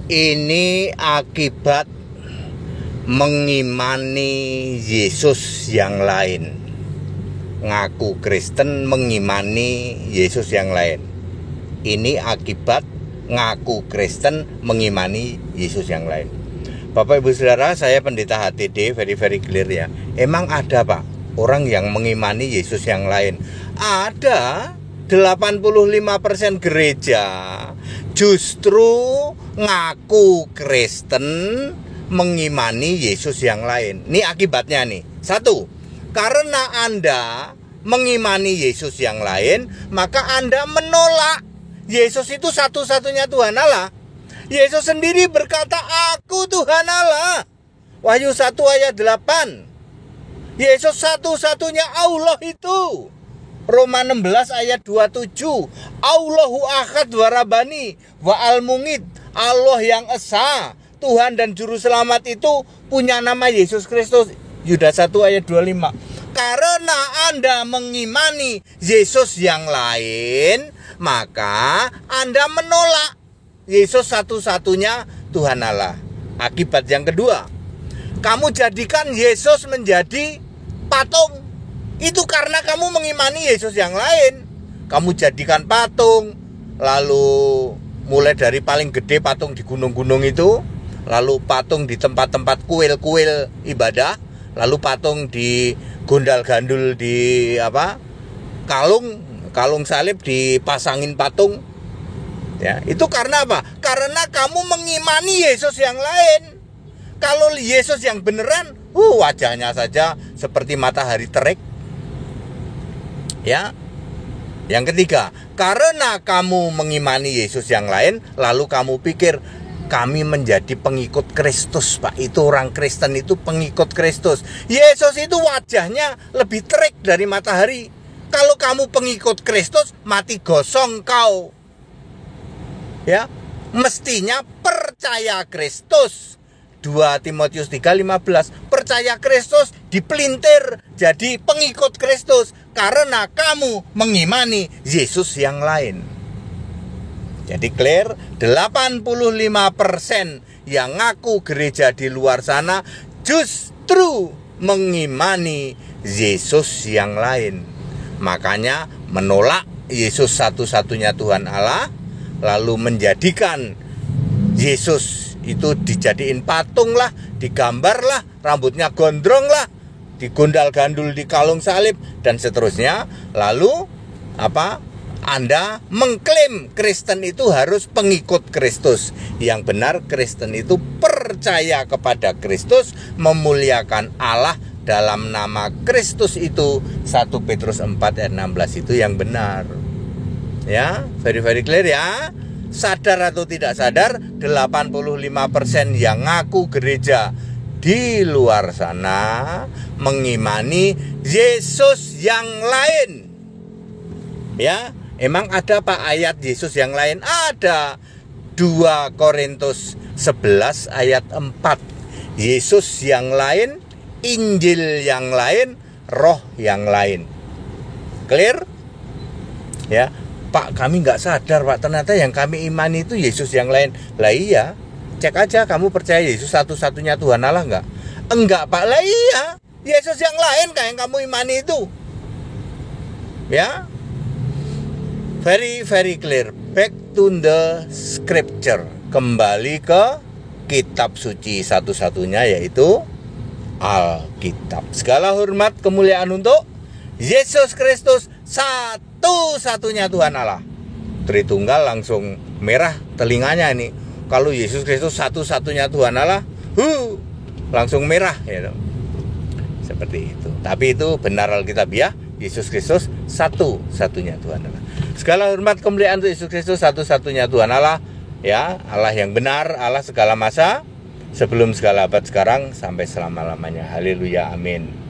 Ini akibat mengimani Yesus yang lain. Ngaku Kristen mengimani Yesus yang lain. Ini akibat ngaku Kristen mengimani Yesus yang lain. Bapak Ibu Saudara, saya pendeta HTD, very clear ya. Emang ada Pak orang yang mengimani Yesus yang lain? Ada. 85% gereja justru ngaku Kristen mengimani Yesus yang lain. Ini akibatnya nih. Satu, karena Anda mengimani Yesus yang lain, maka Anda menolak Yesus itu satu-satunya Tuhan Allah. Yesus sendiri berkata, "Aku Tuhan Allah." Wahyu 1 ayat 8. Yesus satu-satunya Allah itu. Roma 16 ayat 27. Allahu Ahad wa Rabbani wa al-Mungit. Allah yang esa, Tuhan dan Juru Selamat itu punya nama Yesus Kristus. Yudas 1 ayat 25. Karena Anda mengimani Yesus yang lain, maka Anda menolak Yesus satu-satunya Tuhan Allah. Akibat yang kedua, kamu jadikan Yesus menjadi patung. Itu karena kamu mengimani Yesus yang lain. Kamu jadikan patung, lalu mulai dari paling gede patung di gunung-gunung itu, lalu patung di tempat-tempat kuil-kuil ibadah, lalu patung di gondal-gandul di kalung salib dipasangin patung. Ya, itu karena apa? Karena kamu mengimani Yesus yang lain. Kalau Yesus yang beneran, wajahnya saja seperti matahari terik. Ya. Yang ketiga, karena kamu mengimani Yesus yang lain, lalu kamu pikir kami menjadi pengikut Kristus, Pak. Itu orang Kristen itu pengikut Kristus. Yesus itu wajahnya lebih terik dari matahari. Kalau kamu pengikut Kristus, mati gosong kau. Ya, mestinya percaya Kristus. 2 Timotius 3:15. Percaya Kristus dipelintir jadi pengikut Kristus karena kamu mengimani Yesus yang lain. Jadi clear, 85% yang ngaku gereja di luar sana justru mengimani Yesus yang lain. Makanya menolak Yesus satu-satunya Tuhan Allah, lalu menjadikan Yesus itu dijadiin patung lah, digambar lah, rambutnya gondrong lah, digondal-gandul di kalung salib dan seterusnya. Lalu Anda mengklaim Kristen itu harus pengikut Kristus. Yang benar Kristen itu percaya kepada Kristus, memuliakan Allah dalam nama Kristus itu. 1 Petrus 4 ayat 16 itu yang benar. Ya, very clear ya. Sadar atau tidak sadar, 85% yang ngaku gereja di luar sana mengimani Yesus yang lain. Ya, emang ada Pak ayat Yesus yang lain? Ada. 2 Korintus 11 ayat 4. Yesus yang lain, Injil yang lain, roh yang lain. Clear? Ya. Pak, kami nggak sadar Pak, ternyata yang kami imani itu Yesus yang lain. Lah iya, cek aja kamu percaya Yesus satu-satunya Tuhan Allah nggak? Enggak Pak, lah iya, Yesus yang lain kayak yang kamu imani itu. Ya, very clear. Back to the scripture. Kembali ke kitab suci satu-satunya, yaitu Alkitab. Segala hormat kemuliaan untuk Yesus Kristus, satu-satunya Tuhan Allah. Tritunggal langsung merah telinganya ini. Kalau Yesus Kristus satu-satunya Tuhan Allah, langsung merah ya. Seperti itu. Tapi itu benar Alkitab ya. Yesus Kristus satu-satunya Tuhan Allah. Segala hormat kemuliaan untuk Yesus Kristus, satu-satunya Tuhan Allah. Ya, Allah yang benar, Allah segala masa, sebelum segala abad, sekarang sampai selama-lamanya. Haleluya, amin.